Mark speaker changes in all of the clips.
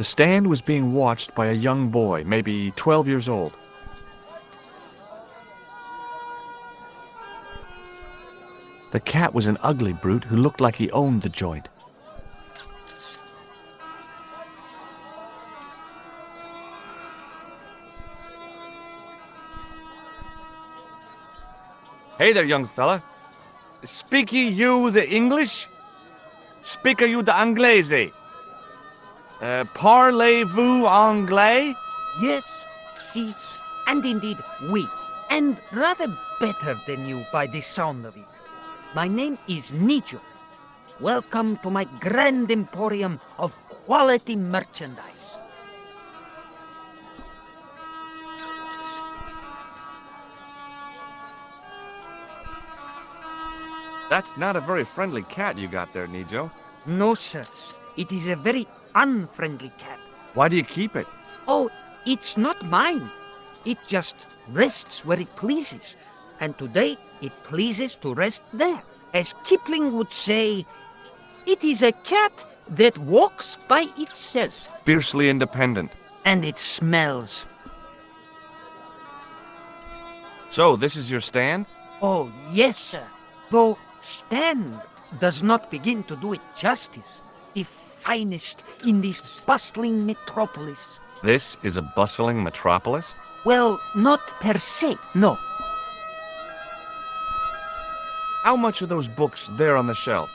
Speaker 1: The stand was being watched by a young boy, maybe 12 years old. The cat was an ugly brute who looked like he owned the joint.
Speaker 2: Hey there, young fella. Speak ye you the English? Speak you the Anglais? Parlez-vous anglais?
Speaker 3: Yes, si, and indeed oui, and rather better than you by the sound of it. My name is Nico. Welcome to my grand emporium of quality merchandise.
Speaker 2: That's not a very friendly cat you got there, Nijo.
Speaker 3: No, sir. It is a very unfriendly cat.
Speaker 2: Why do you keep it?
Speaker 3: Oh, it's not mine. It just rests where it pleases. And today it pleases to rest there. As Kipling would say, it is a cat that walks by itself.
Speaker 2: Fiercely independent.
Speaker 3: And it smells.
Speaker 2: So, this is your stand?
Speaker 3: Oh, yes, sir. Though stand does not begin to do it justice. The finest in this bustling metropolis.
Speaker 2: This is a bustling metropolis?
Speaker 3: Well, not per se, no.
Speaker 2: How much are those books there on the shelf?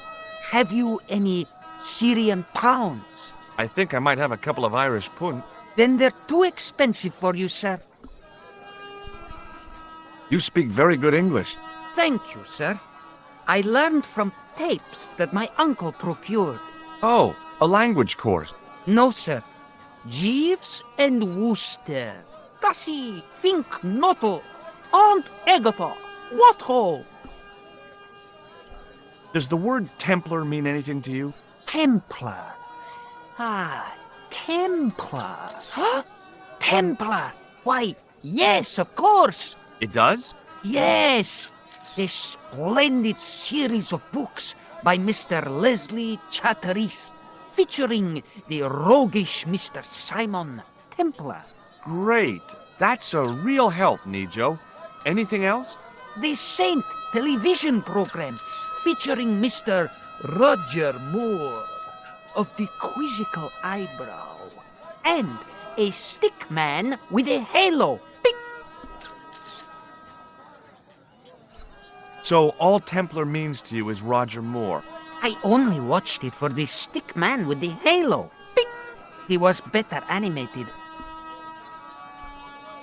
Speaker 3: Have you any Syrian pounds?
Speaker 2: I think I might have a couple of Irish pund.
Speaker 3: Then they're too expensive for you, sir.
Speaker 2: You speak very good English.
Speaker 3: Thank you, sir. I learned from tapes that my uncle procured.
Speaker 2: Oh, a language course.
Speaker 3: No, sir. Jeeves and Wooster. Gussie, Fink, Noto, Aunt Agatha. What ho?
Speaker 2: Does the word Templar mean anything to you?
Speaker 3: Templar. Ah, Templar. Huh? Templar. Why, yes, of course.
Speaker 2: It does?
Speaker 3: Yes. A splendid series of books by Mr. Leslie Chatteris, featuring the roguish Mr. Simon Templar.
Speaker 2: Great. That's a real help, Nijo. Anything else?
Speaker 3: The Saint television program, featuring Mr. Roger Moore of the quizzical eyebrow, and a stick man with a halo. Bing!
Speaker 2: So all Templar means to you is Roger Moore.
Speaker 3: I only watched it for the stick man with the halo. Bing! He was better animated.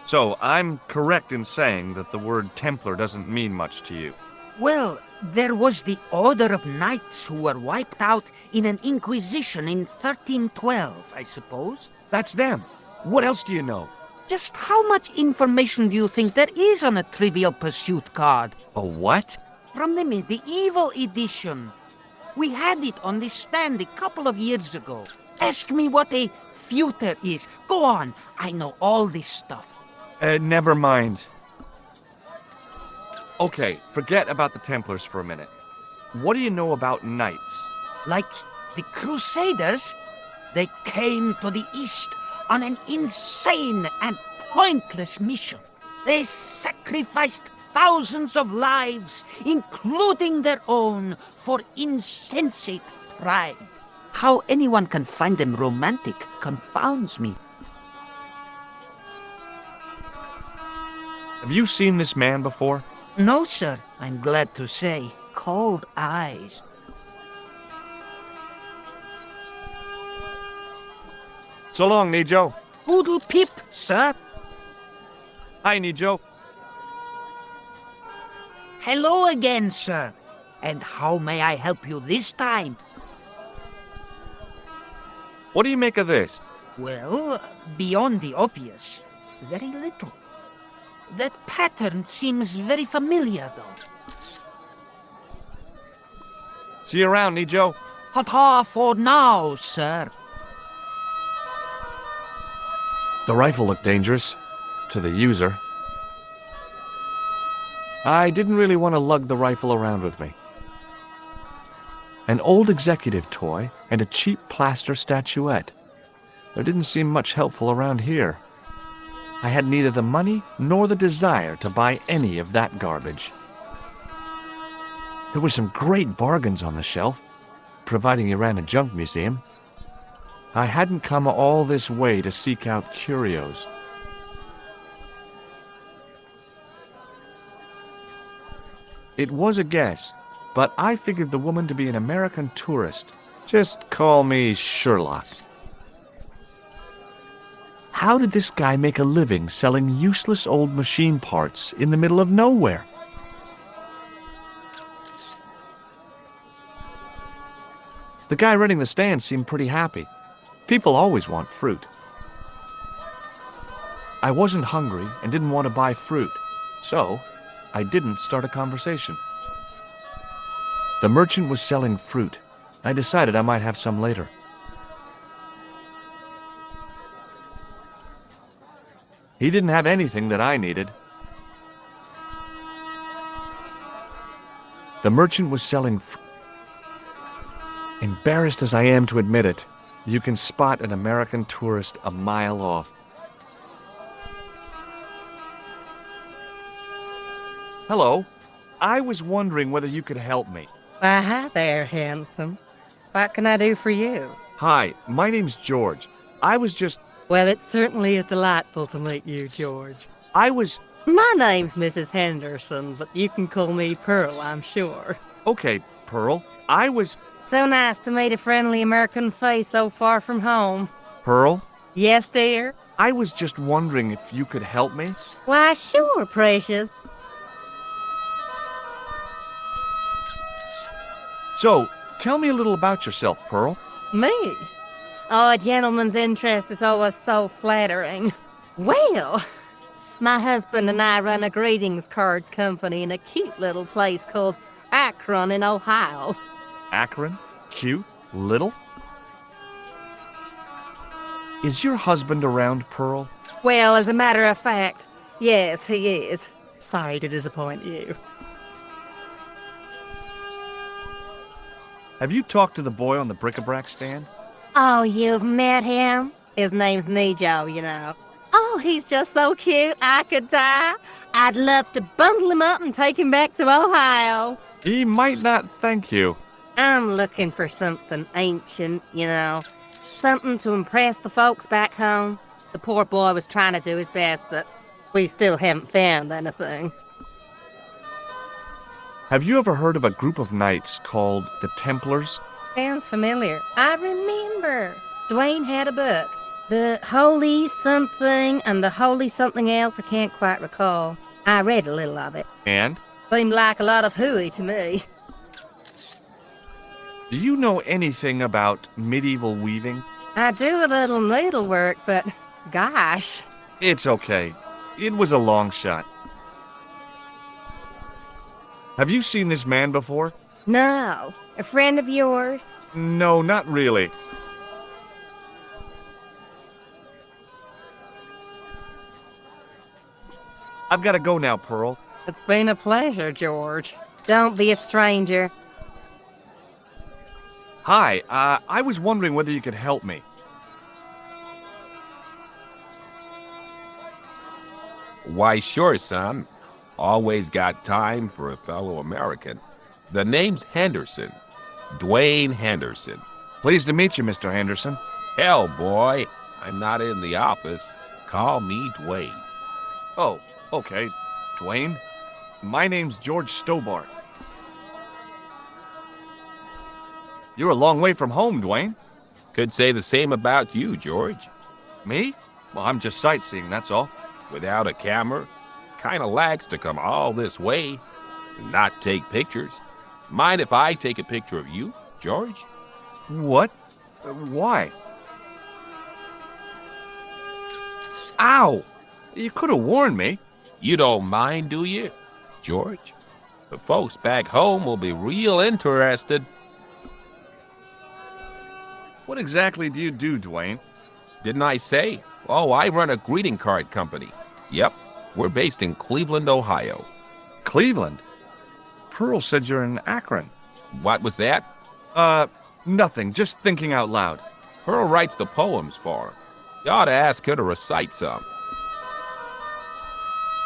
Speaker 2: So I'm correct in saying that the word Templar doesn't mean much to you.
Speaker 3: Well, there was the Order of Knights who were wiped out in an Inquisition in 1312, I suppose.
Speaker 2: That's them. What else do you know?
Speaker 3: Just how much information do you think there is on a Trivial Pursuit card?
Speaker 2: A what?
Speaker 3: From the medieval edition. We had it on the stand a couple of years ago. Ask me what a feuter is. Go on, I know all this stuff.
Speaker 2: Never mind. Okay, forget about the Templars for a minute. What do you know about knights?
Speaker 3: Like the Crusaders, they came to the East on an insane and pointless mission. They sacrificed thousands of lives, including their own, for insensate pride. How anyone can find them romantic confounds me.
Speaker 2: Have you seen this man before?
Speaker 3: No, sir, I'm glad to say. Cold eyes.
Speaker 2: So long, Nijo.
Speaker 3: Poodle pip, sir.
Speaker 2: Hi, Nijo.
Speaker 3: Hello again, sir. And how may I help you this time?
Speaker 2: What do you make of this?
Speaker 3: Well, beyond the obvious, very little. That pattern seems very familiar, though.
Speaker 2: See you around, Nijo.
Speaker 3: Ta-ta for now, sir.
Speaker 1: The rifle looked dangerous, to the user. I didn't really want to lug the rifle around with me. An old executive toy and a cheap plaster statuette. There didn't seem much helpful around here. I had neither the money nor the desire to buy any of that garbage. There were some great bargains on the shelf, providing you ran a junk museum. I hadn't come all this way to seek out curios. It was a guess, but I figured the woman to be an American tourist. Just call me Sherlock. How did this guy make a living selling useless old machine parts in the middle of nowhere? The guy running the stand seemed pretty happy. People always want fruit. I wasn't hungry and didn't want to buy fruit, so I didn't start a conversation. The merchant was selling fruit. I decided I might have some later. He didn't have anything that I needed. The merchant was selling fruit. Embarrassed as I am to admit it, you can spot an American tourist a mile off. Hello. I was wondering whether you could help me.
Speaker 4: Why, hi there, handsome. What can I do for you?
Speaker 1: Hi, my name's George. I was just...
Speaker 4: Well, it certainly is delightful to meet you, George.
Speaker 1: I was...
Speaker 4: My name's Mrs. Henderson, but you can call me Pearl, I'm sure.
Speaker 1: Okay, Pearl. I was...
Speaker 4: So nice to meet a friendly American face so far from home.
Speaker 1: Pearl?
Speaker 4: Yes, dear?
Speaker 1: I was just wondering if you could help me.
Speaker 4: Why, sure, precious.
Speaker 1: So, tell me a little about yourself, Pearl.
Speaker 4: Me? Oh, a gentleman's interest is always so flattering. Well, my husband and I run a greetings card company in a cute little place called Akron in Ohio.
Speaker 1: Akron? Cute? Little? Is your husband around, Pearl?
Speaker 4: Well, as a matter of fact, yes, he is. Sorry to disappoint you.
Speaker 1: Have you talked to the boy on the bric-a-brac stand?
Speaker 4: Oh, you've met him? His name's Nico, you know. Oh, he's just so cute, I could die. I'd love to bundle him up and take him back to Ohio.
Speaker 1: He might not thank you.
Speaker 4: I'm looking for something ancient, you know. Something to impress the folks back home. The poor boy was trying to do his best, but we still haven't found anything.
Speaker 1: Have you ever heard of a group of knights called the Templars?
Speaker 4: Sounds familiar. I remember. Dwayne had a book. The Holy Something and the Holy Something Else, I can't quite recall. I read a little of it.
Speaker 1: And?
Speaker 4: Seemed like a lot of hooey to me.
Speaker 1: Do you know anything about medieval weaving?
Speaker 4: I do a little needlework, but gosh.
Speaker 1: It's okay. It was a long shot. Have you seen this man before?
Speaker 4: No. A friend of yours?
Speaker 1: No, not really. I've got to go now, Pearl.
Speaker 4: It's been a pleasure, George. Don't be a stranger.
Speaker 1: Hi, I was wondering whether you could help me.
Speaker 5: Why, sure, son. Always got time for a fellow American. The name's Henderson. Dwayne Henderson.
Speaker 1: Pleased to meet you, Mr. Henderson.
Speaker 5: Hell, boy, I'm not in the office. Call me Dwayne.
Speaker 1: Oh, okay. Dwayne. My name's George Stobbart. You're a long way from home, Dwayne.
Speaker 5: Could say the same about you, George.
Speaker 1: Me? Well, I'm just sightseeing, that's all.
Speaker 5: Without a camera, kinda lags to come all this way and not take pictures. Mind if I take a picture of you, George?
Speaker 1: What? Why? Ow! You could have warned me.
Speaker 5: You don't mind, do you, George? The folks back home will be real interested.
Speaker 1: What exactly do you do, Dwayne?
Speaker 5: Didn't I say? Oh, I run a greeting card company. Yep, we're based in Cleveland, Ohio.
Speaker 1: Cleveland? Pearl said you're in Akron.
Speaker 5: What was that?
Speaker 1: Nothing. Just thinking out loud.
Speaker 5: Pearl writes the poems for her. You ought to ask her to recite some.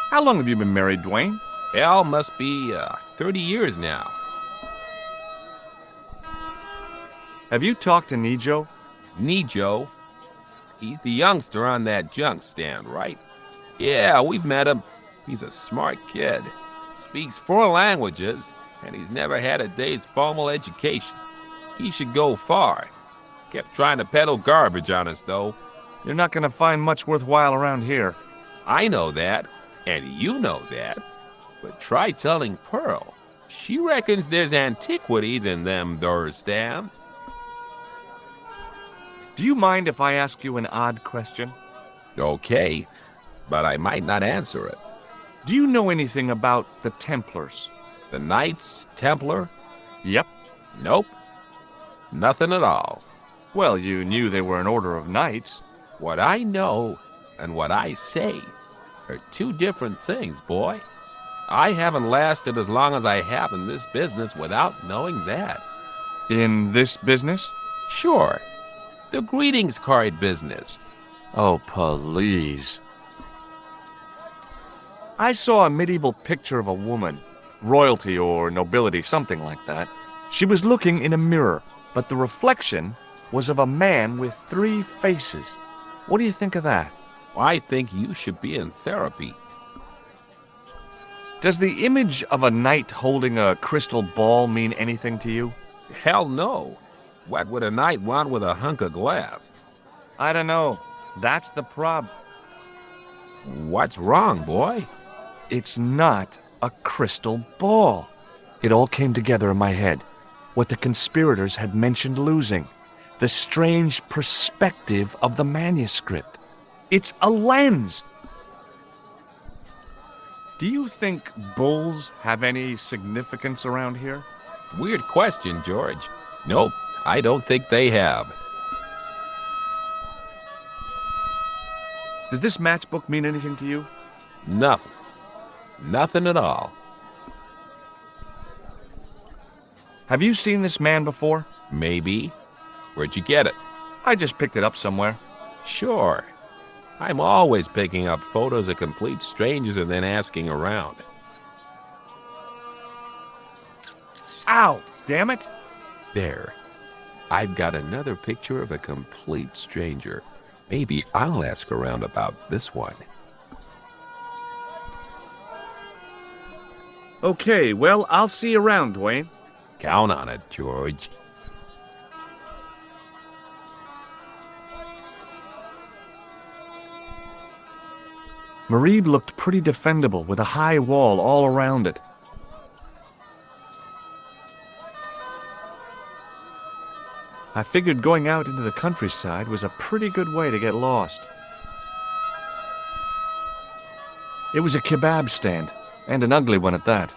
Speaker 2: How long have you been married, Dwayne?
Speaker 5: Hell, must be 30 years now.
Speaker 2: Have you talked to Nijo?
Speaker 5: Nijo? He's the youngster on that junk stand, right? Yeah, we've met him. He's a smart kid. Speaks 4 languages, and he's never had a day's formal education. He should go far. Kept trying to peddle garbage on us, though.
Speaker 2: You're not going to find much worthwhile around here.
Speaker 5: I know that, and you know that. But try telling Pearl. She reckons there's antiquities in them there stands.
Speaker 2: Do you mind if I ask you an odd question?
Speaker 5: Okay, but I might not answer it.
Speaker 2: Do you know anything about the Templars?
Speaker 5: The Knights Templar?
Speaker 2: Yep.
Speaker 5: Nope. Nothing at all.
Speaker 2: Well, you knew they were an order of knights.
Speaker 5: What I know and what I say are 2 different things, boy. I haven't lasted as long as I have in this business without knowing that.
Speaker 2: In this business?
Speaker 5: Sure. The greetings card business.
Speaker 2: Oh, please. I saw a medieval picture of a woman, royalty or nobility, something like that. She was looking in a mirror, but the reflection was of a man with 3 faces. What do you think of that?
Speaker 5: I think you should be in therapy.
Speaker 2: Does the image of a knight holding a crystal ball mean anything to you?
Speaker 5: Hell no. What would a knight want with a hunk of glass?
Speaker 2: I don't know. That's the prob.
Speaker 5: What's wrong, boy?
Speaker 2: It's not a crystal ball. It all came together in my head. What the conspirators had mentioned losing. The strange perspective of the manuscript. It's a lens. Do you think bulls have any significance around here?
Speaker 5: Weird question, George. Nope, I don't think they have.
Speaker 2: Does this matchbook mean anything to you?
Speaker 5: Nothing. Nothing at all.
Speaker 2: Have you seen this man before?
Speaker 5: Maybe. Where'd you get it?
Speaker 2: I just picked it up somewhere.
Speaker 5: Sure. I'm always picking up photos of complete strangers and then asking around.
Speaker 2: Ow! Damn it!
Speaker 5: There. I've got another picture of a complete stranger. Maybe I'll ask around about this one.
Speaker 2: Okay, well, I'll see you around, Dwayne.
Speaker 5: Count on it, George.
Speaker 1: Marib looked pretty defendable with a high wall all around it. I figured going out into the countryside was a pretty good way to get lost. It was a kebab stand, and an ugly one at that.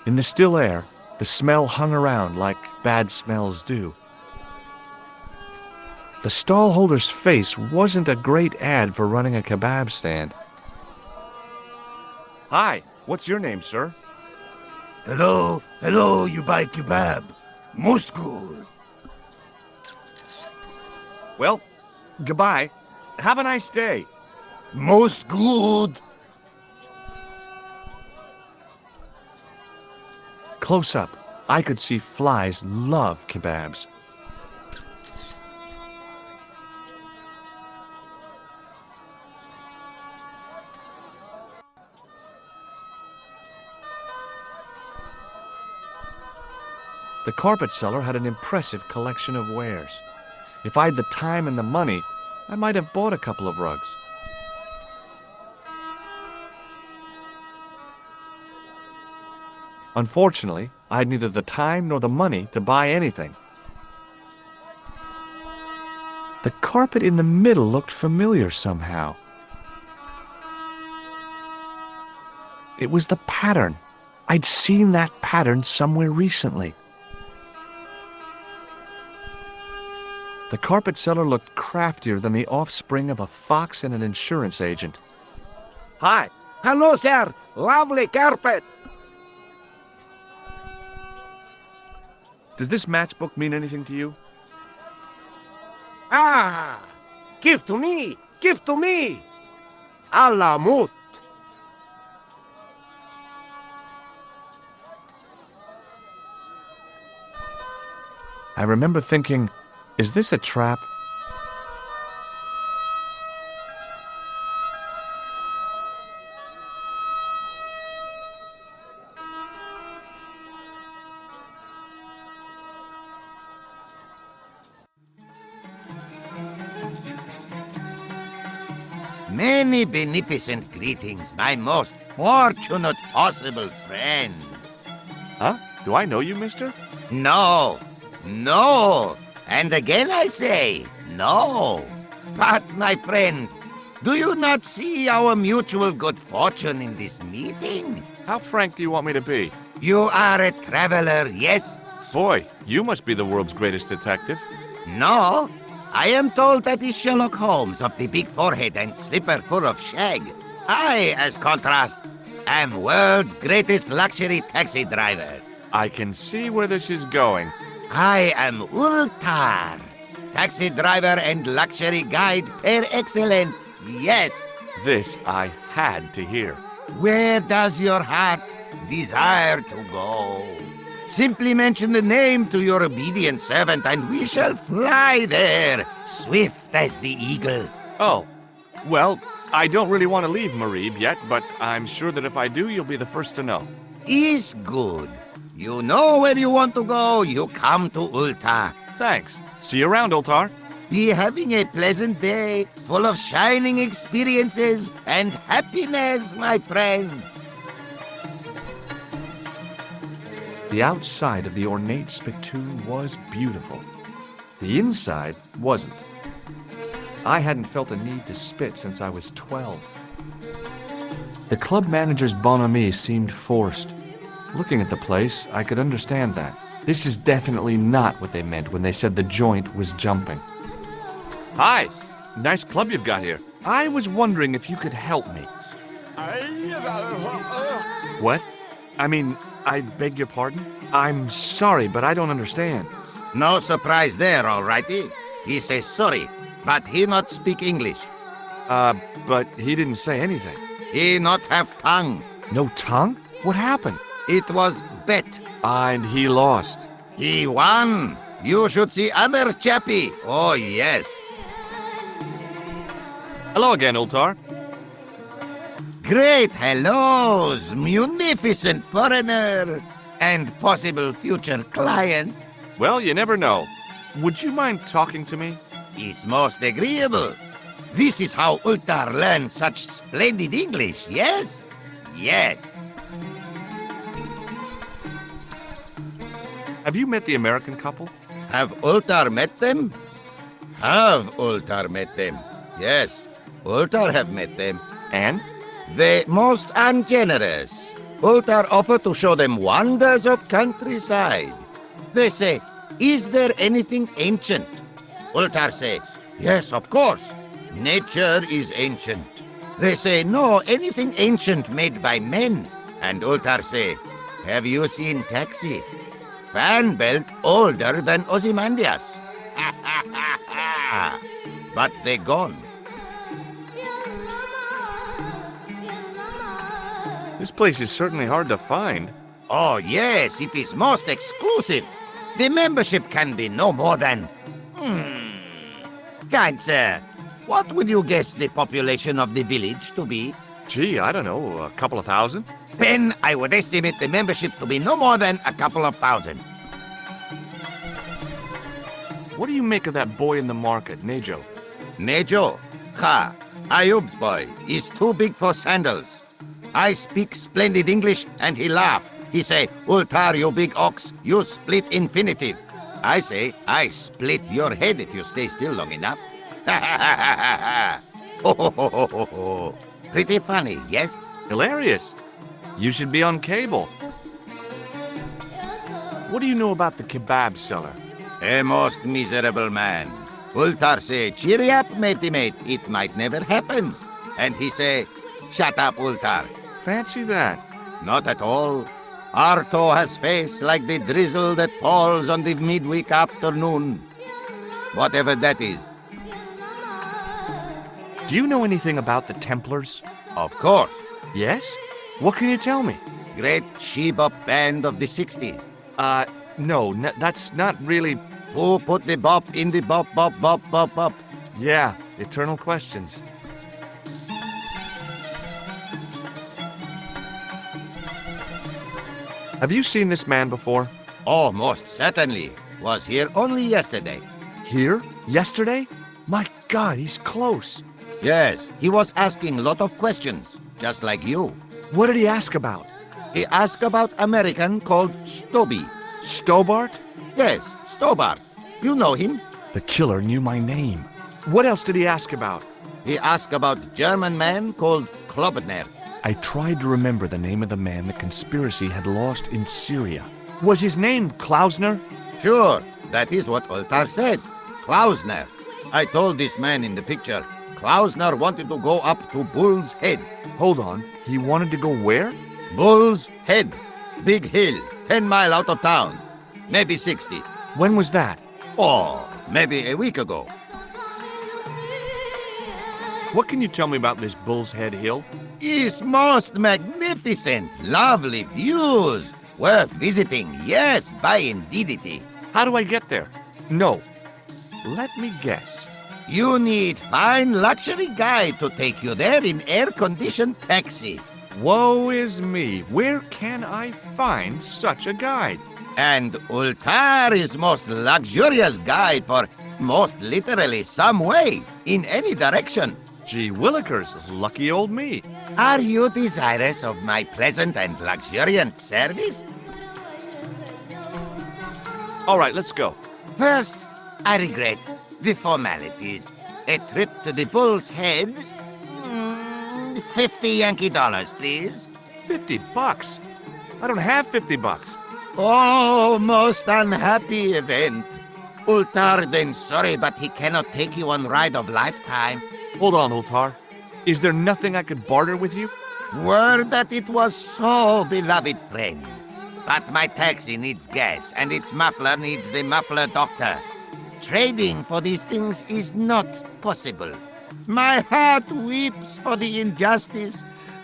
Speaker 1: In the still air, the smell hung around like bad smells do. The stallholder's face wasn't a great ad for running a kebab stand.
Speaker 2: Hi, what's your name, sir?
Speaker 6: Hello, you buy kebab. Most good.
Speaker 2: Well, goodbye. Have a nice day.
Speaker 6: Most good.
Speaker 1: Close up, I could see flies love kebabs. The carpet seller had an impressive collection of wares. If I had the time and the money, I might have bought a couple of rugs. Unfortunately, I had neither the time nor the money to buy anything. The carpet in the middle looked familiar somehow. It was the pattern. I'd seen that pattern somewhere recently. The carpet seller looked craftier than the offspring of a fox and an insurance agent.
Speaker 3: Hi. Hello, sir. Lovely carpet.
Speaker 2: Does this matchbook mean anything to you?
Speaker 7: Ah! Give to me! Give to me! Allah mut!
Speaker 2: I remember thinking, is this a trap?
Speaker 6: Many beneficent greetings, my most fortunate possible friend.
Speaker 2: Huh? Do I know you, mister?
Speaker 6: No, no, and again I say, no. But, my friend, do you not see our mutual good fortune in this meeting?
Speaker 2: How frank do you want me to be?
Speaker 6: You are a traveler, yes?
Speaker 2: Boy, you must be the world's greatest detective.
Speaker 6: No, I am told that is Sherlock Holmes of the big forehead and slipper full of shag. I, as contrast, am world's greatest luxury taxi driver.
Speaker 2: I can see where this is going.
Speaker 6: I am Ultar, taxi driver and luxury guide per excellence, yes.
Speaker 2: This I had to hear.
Speaker 6: Where does your heart desire to go? Simply mention the name to your obedient servant and we shall fly there, swift as the eagle.
Speaker 2: Oh, well, I don't really want to leave Marib yet, but I'm sure that if I do, you'll be the first to know.
Speaker 6: Is good. You know where you want to go, you come to Ulta.
Speaker 2: Thanks. See you around, Ultar.
Speaker 6: Be having a pleasant day, full of shining experiences and happiness, my friend.
Speaker 2: The outside of the ornate spittoon was beautiful. The inside wasn't. I hadn't felt a need to spit since I was 12. The club manager's bonhomie seemed forced. Looking at the place, I could understand that. This is definitely not what they meant when they said the joint was jumping. Hi! Nice club you've got here. I was wondering if you could help me. What? I mean, I beg your pardon? I'm sorry, but I don't understand.
Speaker 6: No surprise there, alrighty. He says sorry, but he not speak English.
Speaker 2: But he didn't say anything.
Speaker 6: He not have tongue.
Speaker 2: No tongue? What happened?
Speaker 6: It was bet.
Speaker 2: And he lost.
Speaker 6: He won. You should see other chappie. Oh, yes.
Speaker 2: Hello again, Ultar.
Speaker 6: Great hellos, munificent foreigner, and possible future client.
Speaker 2: Well, you never know. Would you mind talking to me?
Speaker 6: Is most agreeable. This is how Ultar learns such splendid English, yes? Yes.
Speaker 2: Have you met the American couple?
Speaker 6: Have Ultar met them? Have Ultar met them? Yes, Ultar have met them.
Speaker 2: And?
Speaker 6: They most ungenerous. Ultar offer to show them wonders of countryside. They say, is there anything ancient? Ultar say, yes, of course. Nature is ancient. They say, no, anything ancient made by men. And Ultar say, have you seen taxi? Fan belt older than Ozymandias. But they gone.
Speaker 2: This place is certainly hard to find.
Speaker 6: Oh, yes, it is most exclusive. The membership can be no more than... Kind sir, what would you guess the population of the village to be?
Speaker 2: Gee, I don't know, a couple of thousand?
Speaker 6: Then I would estimate the membership to be no more than a couple of thousand.
Speaker 2: What do you make of that boy in the market, Nejo?
Speaker 6: Nejo? Ha! Ayub's boy is too big for sandals. I speak splendid English and he laugh. He say, Ultar, you big ox, you split infinitive. I say, I split your head if you stay still long enough. Ha ha ha ha ha! Ho ho ho ho ho ho! Pretty funny, yes?
Speaker 2: Hilarious. You should be on cable. What do you know about the kebab seller?
Speaker 6: A most miserable man. Ultar say, cheery up, matey mate, it might never happen. And he say, shut up, Ultar.
Speaker 2: Fancy that.
Speaker 6: Not at all. Arto has face like the drizzle that falls on the midweek afternoon. Whatever that is.
Speaker 2: Do you know anything about the Templars?
Speaker 6: Of course.
Speaker 2: Yes? What can you tell me?
Speaker 6: Great she-bop band of the 60s.
Speaker 2: No, that's not really...
Speaker 6: Who put the bop in the bop, bop, bop, bop, bop?
Speaker 2: Yeah, eternal questions. Have you seen this man before?
Speaker 6: Oh, most certainly. Was here only yesterday.
Speaker 2: Here? Yesterday? My God, he's close.
Speaker 6: Yes, he was asking a lot of questions, just like you.
Speaker 2: What did he ask about?
Speaker 6: He asked about American called Stobby.
Speaker 2: Stobbart?
Speaker 6: Yes, Stobbart. You know him.
Speaker 2: The killer knew my name. What else did he ask about?
Speaker 6: He asked about German man called Klausner.
Speaker 2: I tried to remember the name of the man the conspiracy had lost in Syria. Was his name Klausner?
Speaker 6: Sure, that is what Ultar said. Klausner. I told this man in the picture, Klausner wanted to go up to Bull's Head.
Speaker 2: Hold on, he wanted to go where?
Speaker 6: Bull's Head. Big hill, 10 miles out of town. Maybe 60.
Speaker 2: When was that?
Speaker 6: Oh, maybe a week ago.
Speaker 2: What can you tell me about this Bull's Head Hill?
Speaker 6: It's most magnificent. Lovely views. Worth visiting. Yes, by indeedity.
Speaker 2: How do I get there? No. Let me guess.
Speaker 6: You need fine luxury guide to take you there in air-conditioned taxi.
Speaker 2: Woe is me. Where can I find such a guide?
Speaker 6: And Ultar is most luxurious guide for most literally some way, in any direction.
Speaker 2: Gee willikers, lucky old me.
Speaker 6: Are you desirous of my pleasant and luxuriant service?
Speaker 2: All right, let's go.
Speaker 6: First, I regret the formalities. A trip to the Bull's Head. 50 Yankee dollars, please.
Speaker 2: $50? I don't have $50.
Speaker 6: Oh, most unhappy event. Ultar then sorry, but he cannot take you on ride of lifetime.
Speaker 2: Hold on, Ultar. Is there nothing I could barter with you?
Speaker 6: Word that it was so, beloved friend. But my taxi needs gas, and its muffler needs the muffler doctor. Trading for these things is not possible. My heart weeps for the injustice,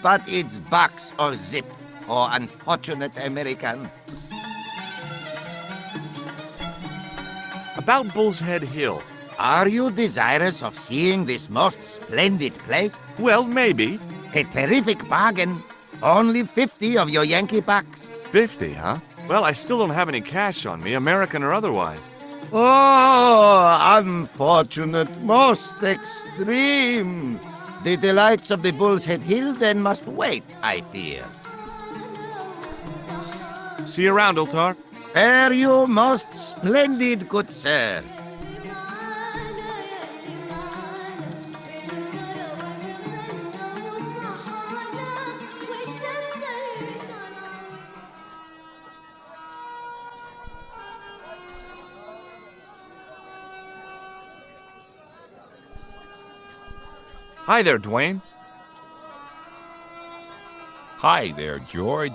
Speaker 6: but it's box or zip for unfortunate American.
Speaker 2: About Bull's Head Hill.
Speaker 6: Are you desirous of seeing this most splendid place?
Speaker 2: Well, maybe.
Speaker 6: A terrific bargain. Only 50 of your Yankee bucks.
Speaker 2: 50, huh? Well, I still don't have any cash on me, American or otherwise.
Speaker 6: Oh, unfortunate, most extreme. The delights of the Bull's Head Hill then must wait, I fear.
Speaker 2: See you around, Ultar.
Speaker 6: Fare you most splendid, good sir.
Speaker 2: Hi there, Dwayne.
Speaker 5: Hi there, George.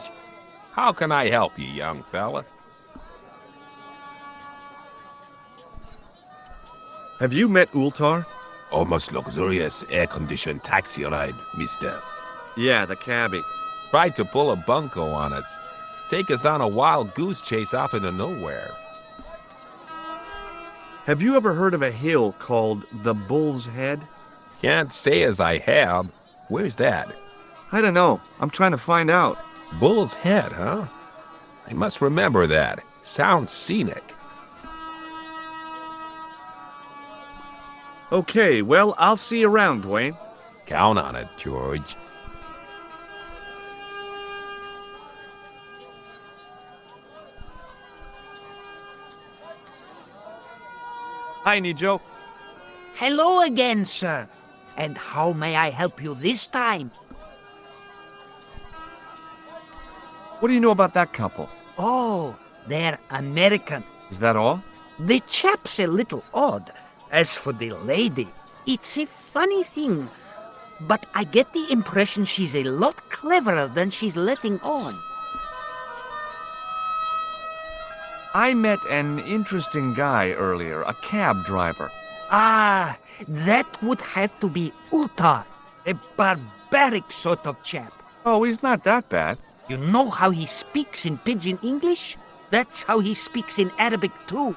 Speaker 5: How can I help you, young fella?
Speaker 2: Have you met Ultar?
Speaker 5: Almost luxurious air-conditioned taxi ride, mister.
Speaker 2: Yeah, the cabbie.
Speaker 5: Tried to pull a bunco on us. Take us on a wild goose chase off into nowhere.
Speaker 2: Have you ever heard of a hill called the Bull's Head?
Speaker 5: Can't say as I have. Where's that?
Speaker 2: I don't know. I'm trying to find out.
Speaker 5: Bull's Head, huh? I must remember that. Sounds scenic.
Speaker 2: Okay, well, I'll see you around, Dwayne.
Speaker 5: Count on it, George.
Speaker 2: Hi, Nico.
Speaker 3: Hello again, sir. And how may I help you this time?
Speaker 2: What do you know about that couple?
Speaker 3: Oh, they're American.
Speaker 2: Is that all?
Speaker 3: The chap's a little odd. As for the lady, it's a funny thing. But I get the impression she's a lot cleverer than she's letting on.
Speaker 2: I met an interesting guy earlier, a cab driver.
Speaker 3: Ah, that would have to be Ultar, a barbaric sort of chap.
Speaker 2: Oh, he's not that bad.
Speaker 3: You know how he speaks in Pidgin English? That's how he speaks in Arabic too.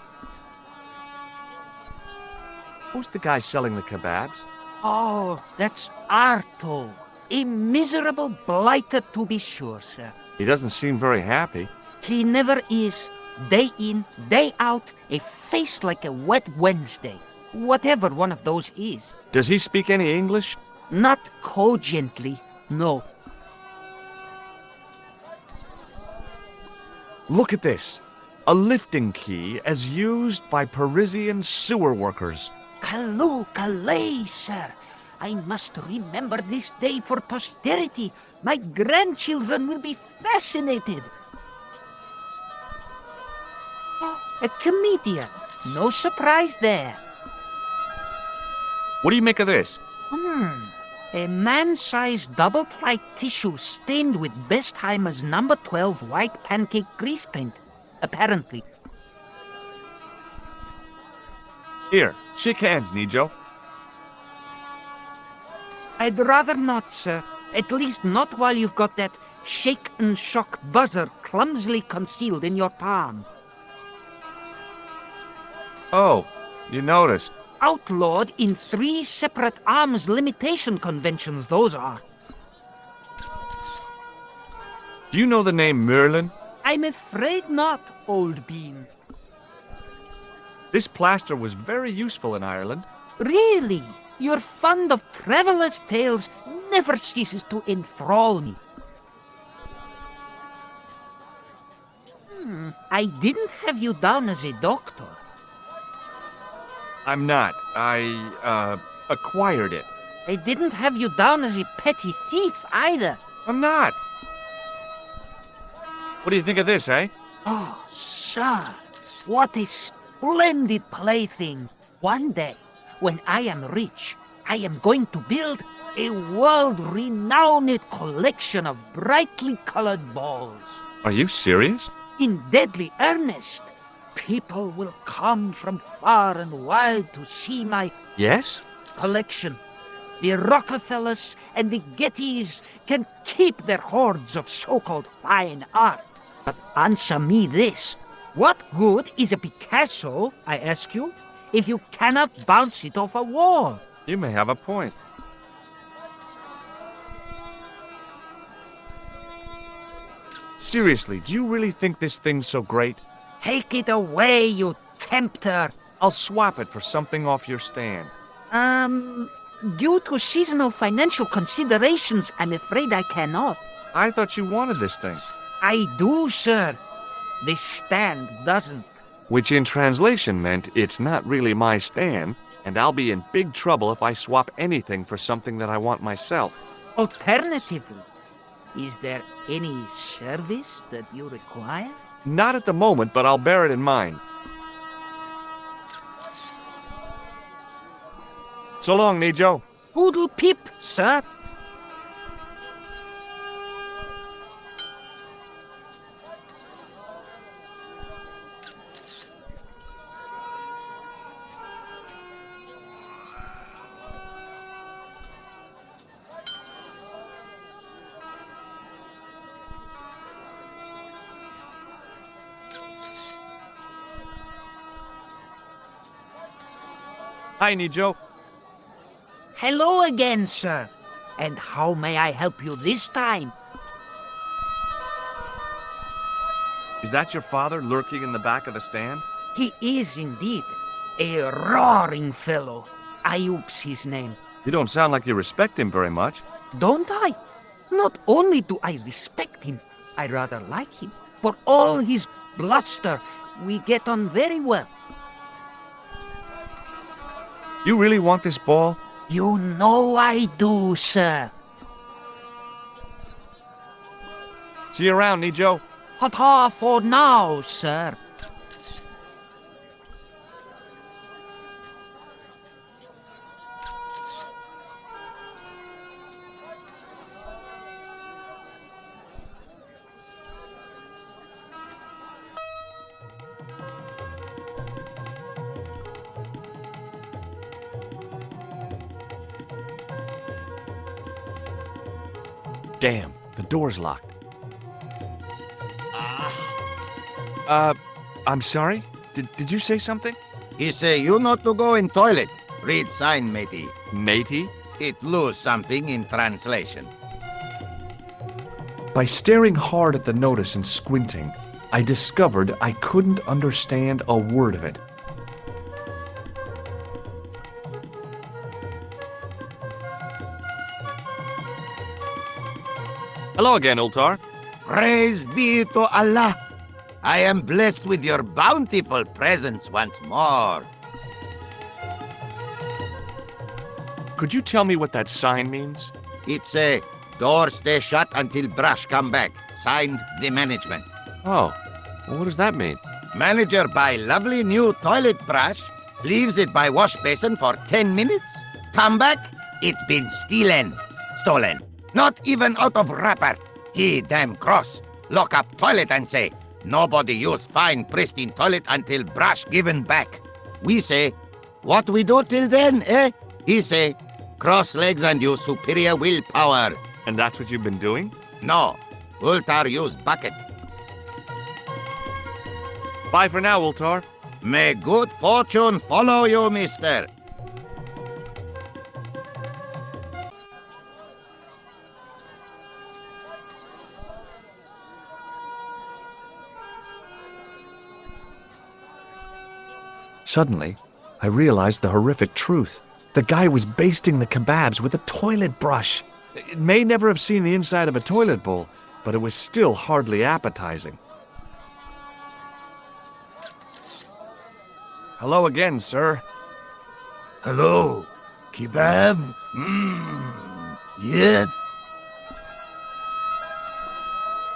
Speaker 2: Who's the guy selling the kebabs?
Speaker 3: Oh, that's Arto. A miserable blighter to be sure, sir.
Speaker 2: He doesn't seem very happy.
Speaker 3: He never is. Day in, day out, a face like a wet Wednesday. Whatever one of those is.
Speaker 2: Does he speak any English?
Speaker 3: Not cogently, no.
Speaker 2: Look at this. A lifting key as used by Parisian sewer workers.
Speaker 3: Kaloo Kalay, sir. I must remember this day for posterity. My grandchildren will be fascinated. A comedian. No surprise there.
Speaker 2: What do you make of this?
Speaker 3: A man-sized double-ply tissue stained with Bestheimer's number 12 white pancake grease paint, apparently.
Speaker 2: Here, shake hands, Nijo.
Speaker 3: I'd rather not, sir. At least not while you've got that shake and shock buzzer clumsily concealed in your palm.
Speaker 2: Oh, you noticed.
Speaker 3: Outlawed in 3 separate arms limitation conventions, those are.
Speaker 2: Do you know the name Merlin?
Speaker 3: I'm afraid not, old bean.
Speaker 2: This plaster was very useful in Ireland.
Speaker 3: Really? Your fund of travelers' tales never ceases to enthrall me. I didn't have you down as a doctor.
Speaker 2: I'm not. I acquired it.
Speaker 3: I didn't have you down as a petty thief either.
Speaker 2: I'm not. What do you think of this, eh?
Speaker 3: Oh, sir, what a splendid plaything. One day, when I am rich, I am going to build a world-renowned collection of brightly colored balls.
Speaker 2: Are you serious?
Speaker 3: In deadly earnest. People will come from far and wide to see my
Speaker 2: Yes?
Speaker 3: collection. The Rockefellers and the Gettys can keep their hoards of so-called fine art. But answer me this. What good is a Picasso, I ask you, if you cannot bounce it off a wall?
Speaker 2: You may have a point. Seriously, do you really think this thing's so great?
Speaker 3: Take it away, you tempter.
Speaker 2: I'll swap it for something off your stand.
Speaker 3: Due to seasonal financial considerations, I'm afraid I cannot.
Speaker 2: I thought you wanted this thing.
Speaker 3: I do, sir. The stand doesn't.
Speaker 2: Which in translation meant it's not really my stand, and I'll be in big trouble if I swap anything for something that I want myself.
Speaker 3: Alternatively, is there any service that you require?
Speaker 2: Not at the moment, but I'll bear it in mind. So long, Nijo.
Speaker 3: Poodle pip, sir.
Speaker 2: Hi, Nijo.
Speaker 3: Hello again, sir. And how may I help you this time?
Speaker 2: Is that your father lurking in the back of the stand?
Speaker 3: He is indeed a roaring fellow. Ayub's his name.
Speaker 2: You don't sound like you respect him very much.
Speaker 3: Don't I? Not only do I respect him, I rather like him. For all his bluster, we get on very well.
Speaker 2: You really want this ball?
Speaker 3: You know I do, sir.
Speaker 2: See you around, Nijo.
Speaker 3: Ta-ta for now, sir.
Speaker 2: Damn, the door's locked. I'm sorry? Did you say something?
Speaker 6: He say you not to go in toilet. Read sign, matey.
Speaker 2: Matey?
Speaker 6: It lose something in translation.
Speaker 2: By staring hard at the notice and squinting, I discovered I couldn't understand a word of it. Hello again, Ultar.
Speaker 6: Praise be to Allah. I am blessed with your bountiful presence once more.
Speaker 2: Could you tell me what that sign means?
Speaker 6: It's a door stay shut until brush come back. Signed, the management.
Speaker 2: Oh, well, what does that mean?
Speaker 6: Manager buy lovely new toilet brush, leaves it by wash basin for 10 minutes. Come back, it's been stolen. Not even out of wrapper. He damn cross. Lock up toilet and say, nobody use fine pristine toilet until brush given back. We say, what we do till then, eh? He say, cross legs and use superior willpower.
Speaker 2: And that's what you've been doing?
Speaker 6: No, Ultar use bucket.
Speaker 2: Bye for now, Ultar.
Speaker 6: May good fortune follow you, mister.
Speaker 2: Suddenly, I realized the horrific truth. The guy was basting the kebabs with a toilet brush. It may never have seen the inside of a toilet bowl, but it was still hardly appetizing. Hello again, sir.
Speaker 6: Hello, kebab? Yes.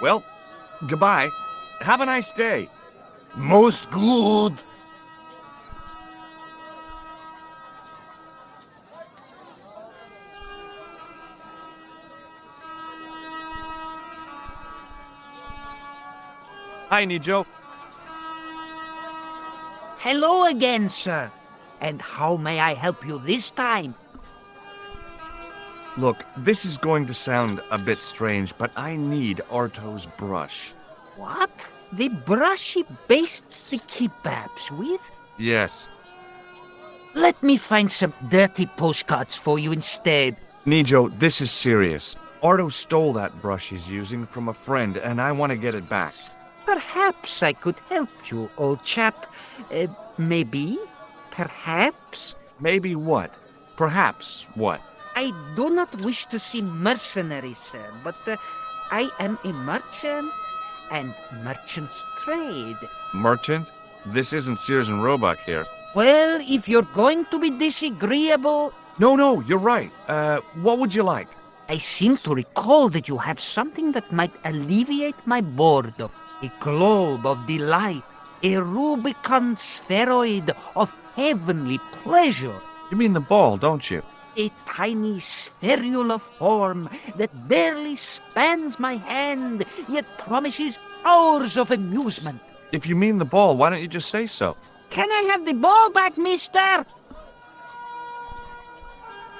Speaker 2: Well, goodbye. Have a nice day.
Speaker 6: Most good.
Speaker 2: Hi, Nijo.
Speaker 3: Hello again, sir. And how may I help you this time?
Speaker 2: Look, this is going to sound a bit strange, but I need Arto's brush.
Speaker 3: What? The brush he bastes the kebabs with?
Speaker 2: Yes.
Speaker 3: Let me find some dirty postcards for you instead.
Speaker 2: Nijo, this is serious. Arto stole that brush he's using from a friend, and I want to get it back.
Speaker 3: Perhaps I could help you, old chap. Maybe? Perhaps?
Speaker 2: Maybe what? Perhaps what?
Speaker 3: I do not wish to seem mercenary, sir, but I am a merchant, and merchants trade.
Speaker 2: Merchant? This isn't Sears and Roebuck here.
Speaker 3: Well, if you're going to be disagreeable...
Speaker 2: No, you're right. What would you like?
Speaker 3: I seem to recall that you have something that might alleviate my boredom. A globe of delight, a Rubicon spheroid of heavenly pleasure.
Speaker 2: You mean the ball, don't you?
Speaker 3: A tiny spherula form that barely spans my hand, yet promises hours of amusement.
Speaker 2: If you mean the ball, why don't you just say so?
Speaker 3: Can I have the ball back, mister?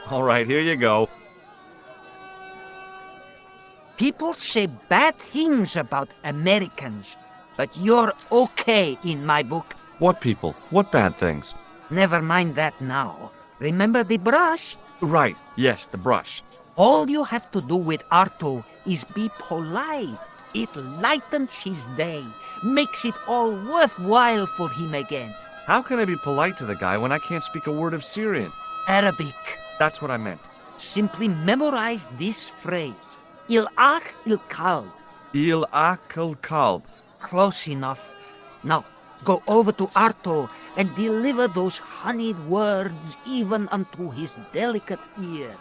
Speaker 2: All right, here you go.
Speaker 3: People say bad things about Americans, but you're okay in my book.
Speaker 2: What people? What bad things?
Speaker 3: Never mind that now. Remember the brush?
Speaker 2: Right, yes, the brush.
Speaker 3: All you have to do with Arto is be polite. It lightens his day, makes it all worthwhile for him again.
Speaker 2: How can I be polite to the guy when I can't speak a word of Syrian?
Speaker 3: Arabic.
Speaker 2: That's what I meant.
Speaker 3: Simply memorize this phrase. Il-Ach il-Kalb.
Speaker 2: Il-Ach il-Kalb.
Speaker 3: Close enough. Now, go over to Arto and deliver those honeyed words even unto his delicate ear.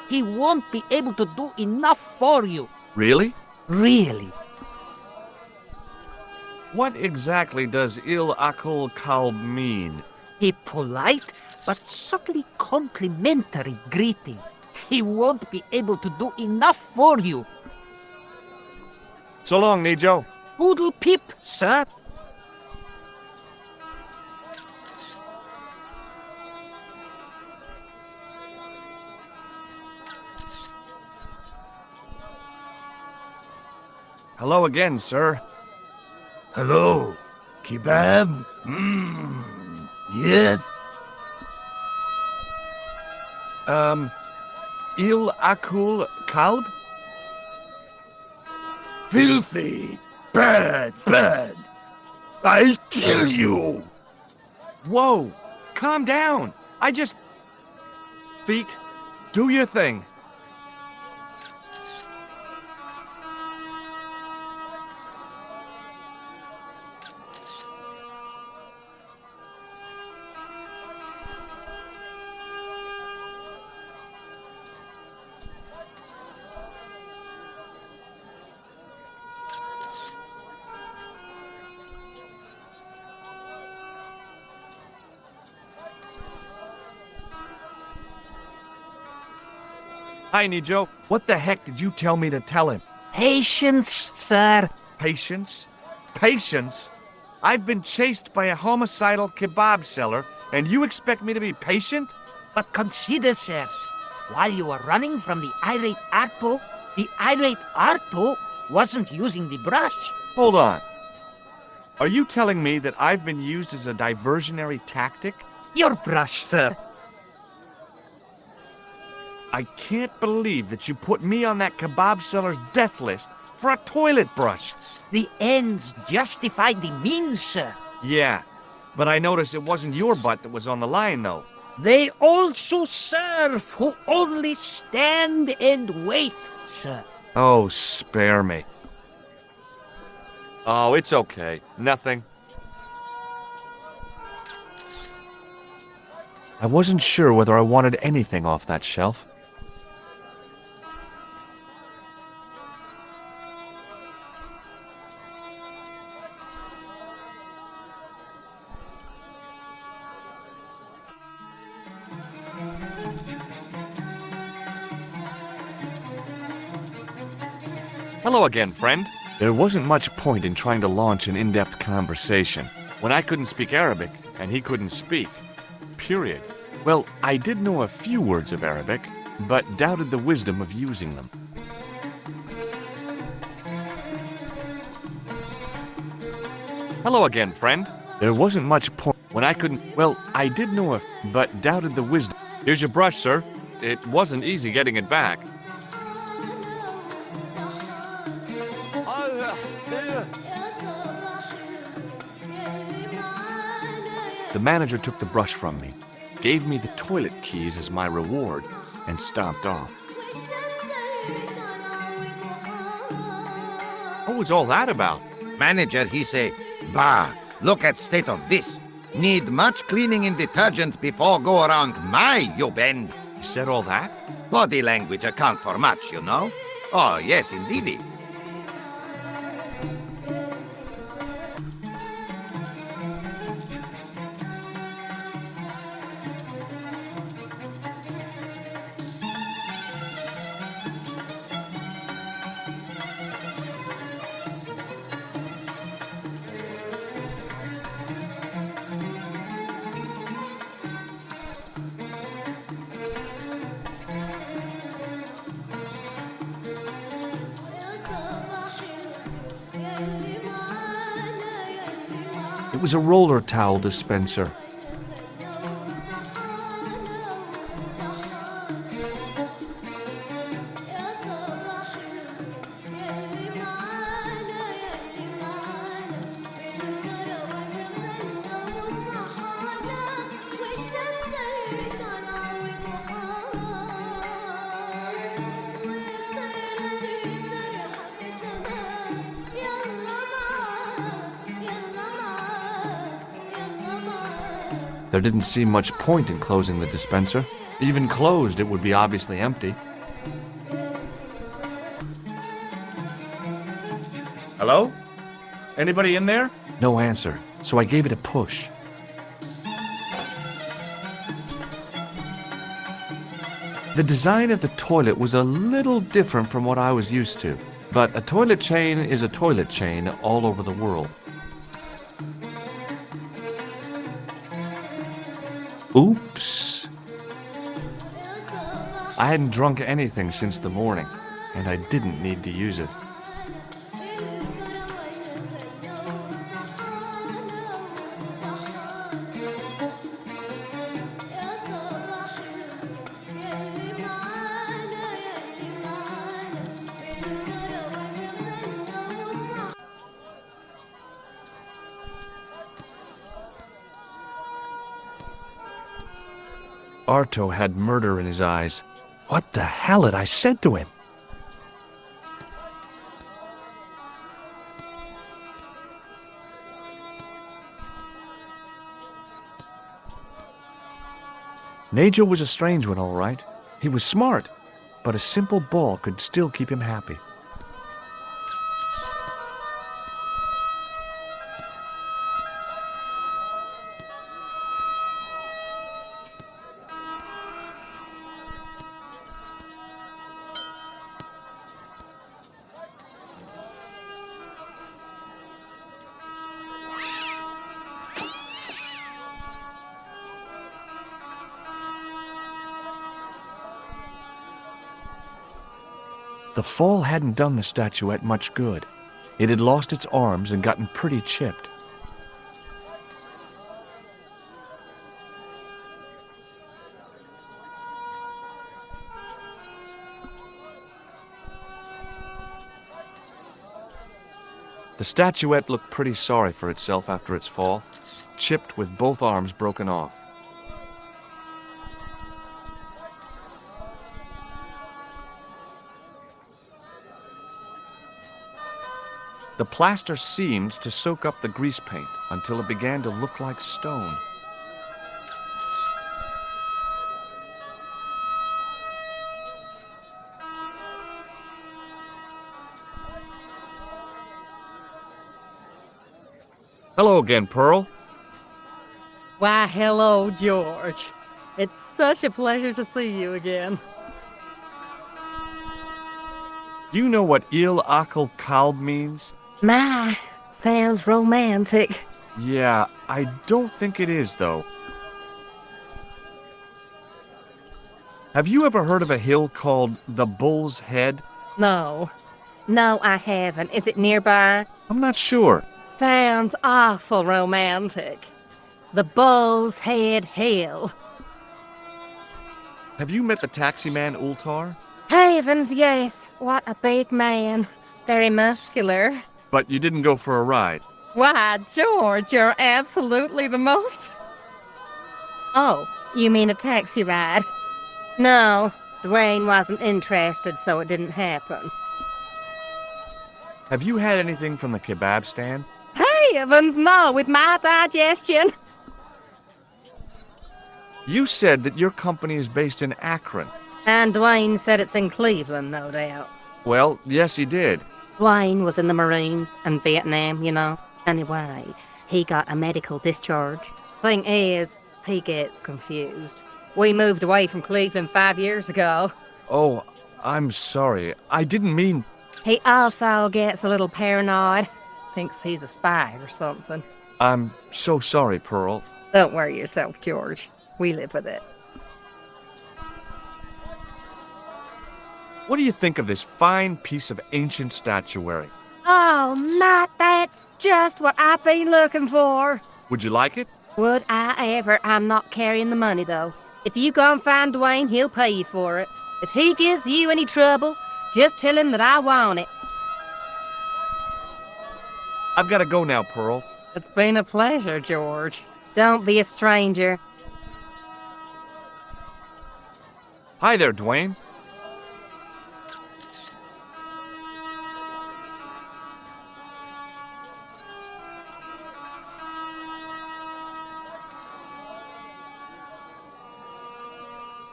Speaker 3: He won't be able to do enough for you.
Speaker 2: Really?
Speaker 3: Really.
Speaker 2: What exactly does Il-Ach il-Kalb mean?
Speaker 3: A polite but subtly complimentary greeting. He won't be able to do enough for you.
Speaker 2: So long, Nijo.
Speaker 3: Poodle peep, sir.
Speaker 2: Hello again, sir.
Speaker 6: Hello, kebab? Mmm, yes.
Speaker 2: Il akul kalb?
Speaker 6: Filthy, bad, bad. I'll kill you.
Speaker 2: Whoa! Calm down! I just... Feet, do your thing. Hi, Nijo. What the heck did you tell me to tell him?
Speaker 3: Patience, sir.
Speaker 2: Patience? Patience? I've been chased by a homicidal kebab seller, and you expect me to be patient?
Speaker 3: But consider, sir, while you were running from the irate Arto wasn't using the brush.
Speaker 2: Hold on. Are you telling me that I've been used as a diversionary tactic?
Speaker 3: Your brush, sir.
Speaker 2: I can't believe that you put me on that kebab seller's death list for a toilet brush.
Speaker 3: The ends justify the means, sir.
Speaker 2: Yeah, but I noticed it wasn't your butt that was on the line, though.
Speaker 3: They also serve who only stand and wait, sir.
Speaker 2: Oh, spare me. Oh, it's okay. Nothing. I wasn't sure whether I wanted anything off that shelf. Hello again, friend. There wasn't much point in trying to launch an in-depth conversation when I couldn't speak Arabic and he couldn't speak. Period. Well, I did know a few words of Arabic, but doubted the wisdom of using them. Hello again, friend. There wasn't much point when I couldn't... Well, I did know but doubted the wisdom. Here's your brush, sir. It wasn't easy getting it back. The manager took the brush from me, gave me the toilet keys as my reward, and stomped off. What was all that about?
Speaker 6: Manager, he say, bah, look at state of this. Need much cleaning and detergent before go around my, you bend.
Speaker 2: He said all that?
Speaker 6: Body language account for much, you know. Oh, yes, indeedy.
Speaker 2: It was a roller towel dispenser. There didn't seem much point in closing the dispenser. Even closed, it would be obviously empty. Hello? Anybody in there? No answer, so I gave it a push. The design of the toilet was a little different from what I was used to, but a toilet chain is a toilet chain all over the world. Oops. I hadn't drunk anything since the morning, and I didn't need to use it. Arto had murder in his eyes. What the hell had I said to him? Najo was a strange one, all right. He was smart, but a simple ball could still keep him happy. The fall hadn't done the statuette much good. It had lost its arms and gotten pretty chipped. The statuette looked pretty sorry for itself after its fall, chipped with both arms broken off. The plaster seemed to soak up the grease paint until it began to look like stone. Hello again, Pearl.
Speaker 4: Why, hello, George. It's such a pleasure to see you again.
Speaker 2: Do you know what Il Akal Kalb means?
Speaker 4: My, sounds romantic.
Speaker 2: Yeah, I don't think it is, though. Have you ever heard of a hill called the Bull's Head?
Speaker 4: No. No, I haven't. Is it nearby?
Speaker 2: I'm not sure.
Speaker 4: Sounds awful romantic. The Bull's Head Hill.
Speaker 2: Have you met the taxi man, Ultar?
Speaker 4: Heavens, yes. What a big man. Very muscular.
Speaker 2: But you didn't go for a ride.
Speaker 4: Why, George, you're absolutely the most... Oh, you mean a taxi ride? No, Dwayne wasn't interested, so it didn't happen.
Speaker 2: Have you had anything from the kebab stand?
Speaker 4: Heavens, no, with my digestion.
Speaker 2: You said that your company is based in Akron.
Speaker 4: And Dwayne said it's in Cleveland, no doubt.
Speaker 2: Well, yes, he did.
Speaker 4: Dwayne was in the Marines and Vietnam, you know. Anyway, he got a medical discharge. Thing is, he gets confused. We moved away from Cleveland 5 years ago.
Speaker 2: Oh, I'm sorry. I didn't mean...
Speaker 4: He also gets a little paranoid. Thinks he's a spy or something.
Speaker 2: I'm so sorry, Pearl.
Speaker 4: Don't worry yourself, George. We live with it.
Speaker 2: What do you think of this fine piece of ancient statuary?
Speaker 4: Oh, Matt, that's just what I've been looking for.
Speaker 2: Would you like it?
Speaker 4: Would I ever? I'm not carrying the money, though. If you go and find Dwayne, he'll pay you for it. If he gives you any trouble, just tell him that I want it.
Speaker 2: I've got to go now, Pearl.
Speaker 4: It's been a pleasure, George. Don't be a stranger.
Speaker 2: Hi there, Dwayne.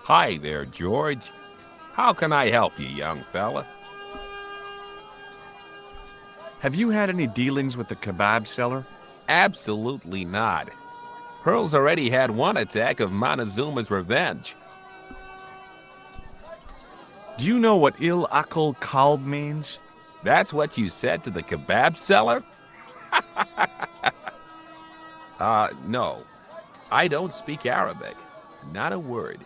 Speaker 5: Hi there, George. How can I help you, young fella?
Speaker 2: Have you had any dealings with the kebab seller?
Speaker 5: Absolutely not. Pearl's already had one attack of Montezuma's revenge.
Speaker 2: Do you know what Il Akal Kalb means?
Speaker 5: That's what you said to the kebab seller? No. I don't speak Arabic. Not a word.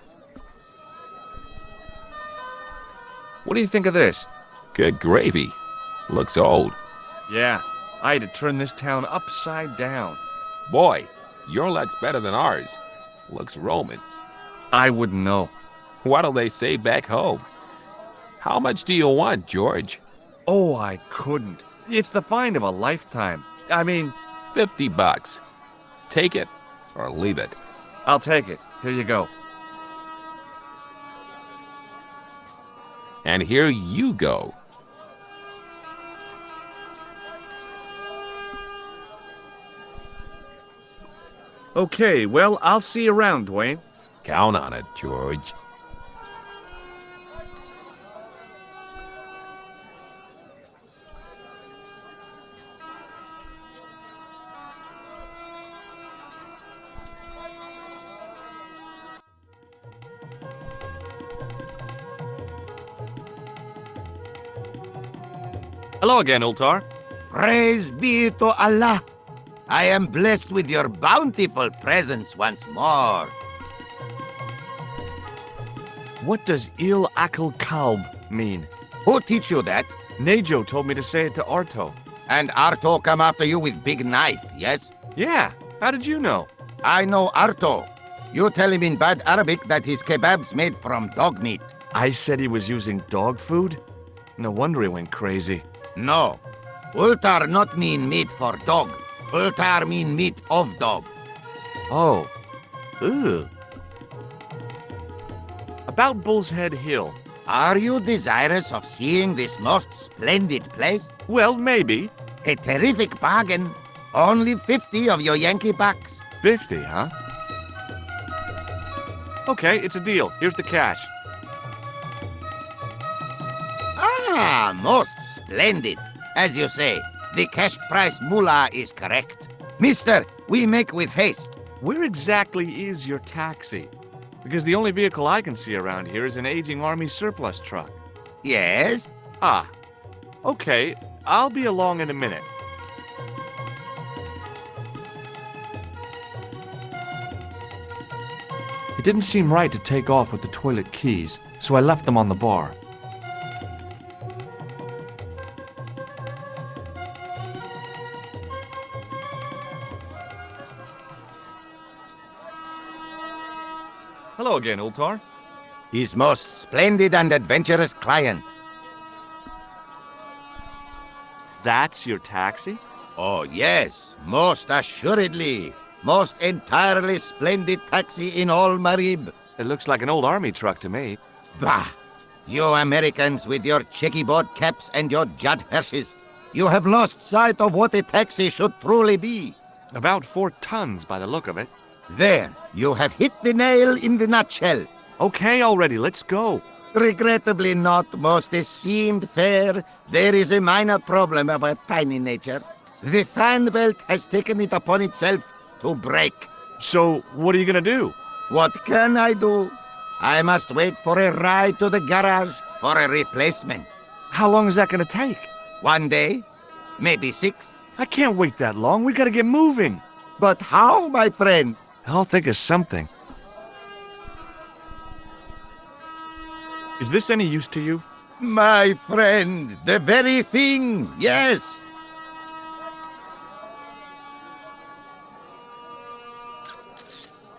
Speaker 2: What do you think of this?
Speaker 5: Good gravy. Looks old.
Speaker 2: Yeah, I had to turn this town upside down.
Speaker 5: Boy, your luck's better than ours. Looks Roman.
Speaker 2: I wouldn't know.
Speaker 5: What'll they say back home? How much do you want, George?
Speaker 2: Oh, I couldn't. It's the find of a lifetime. I mean...
Speaker 5: $50. Take it or leave it.
Speaker 2: I'll take it. Here you go.
Speaker 5: And here you go.
Speaker 2: Okay, well, I'll see you around, Dwayne.
Speaker 5: Count on it, George.
Speaker 2: Hello again, Ultar.
Speaker 6: Praise be to Allah. I am blessed with your bountiful presence once more.
Speaker 2: What does Il Akal Kalb mean?
Speaker 6: Who teach you that?
Speaker 2: Nejo told me to say it to Arto.
Speaker 6: And Arto come after you with big knife, yes?
Speaker 2: Yeah, how did you know?
Speaker 6: I know Arto. You tell him in bad Arabic that his kebab's made from dog meat.
Speaker 2: I said he was using dog food? No wonder he went crazy.
Speaker 6: No. Ultar not mean meat for dog. Ultar mean meat of dog.
Speaker 2: Oh. Ugh. About Bull's Head Hill.
Speaker 6: Are you desirous of seeing this most splendid place?
Speaker 2: Well, maybe.
Speaker 6: A terrific bargain. Only 50 of your Yankee bucks.
Speaker 2: 50, huh? Okay, it's a deal. Here's the cash.
Speaker 6: Ah, most splendid. As you say, the cash price mullah is correct. Mister, we make with haste.
Speaker 2: Where exactly is your taxi? Because the only vehicle I can see around here is an aging army surplus truck.
Speaker 6: Yes?
Speaker 2: Ah. Okay, I'll be along in a minute. It didn't seem right to take off with the toilet keys, so I left them on the bar. Hello again, Ultar.
Speaker 6: His most splendid and adventurous client.
Speaker 2: That's your taxi?
Speaker 6: Oh, yes, most assuredly. Most entirely splendid taxi in all Marib.
Speaker 2: It looks like an old army truck to me.
Speaker 6: Bah! You Americans with your checkerboard caps and your Judd Hershes. You have lost sight of what a taxi should truly be.
Speaker 2: About 4 tons by the look of it.
Speaker 6: There, you have hit the nail in the nutshell.
Speaker 2: Okay, already, let's go.
Speaker 6: Regrettably not, most esteemed fair. There is a minor problem of a tiny nature. The fan belt has taken it upon itself to break.
Speaker 2: So, what are you gonna do?
Speaker 6: What can I do? I must wait for a ride to the garage for a replacement.
Speaker 2: How long is that gonna take?
Speaker 6: 1 day, maybe 6.
Speaker 2: I can't wait that long. We gotta get moving.
Speaker 6: But how, my friend?
Speaker 2: I'll think of something. Is this any use to you?
Speaker 6: My friend, the very thing, yes.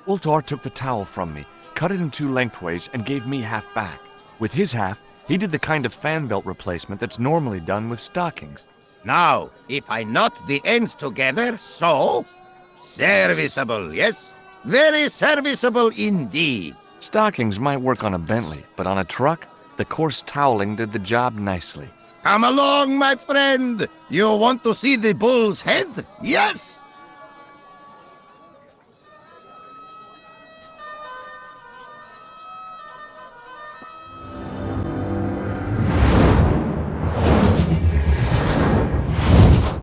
Speaker 2: Ultar took the towel from me, cut it in 2 lengthways, and gave me half back. With his half, he did the kind of fan belt replacement that's normally done with stockings.
Speaker 6: Now, if I knot the ends together, so... Serviceable, yes? Very serviceable indeed.
Speaker 2: Stockings might work on a Bentley, but on a truck, the coarse toweling did the job nicely.
Speaker 6: Come along, my friend. You want to see the bull's head? Yes?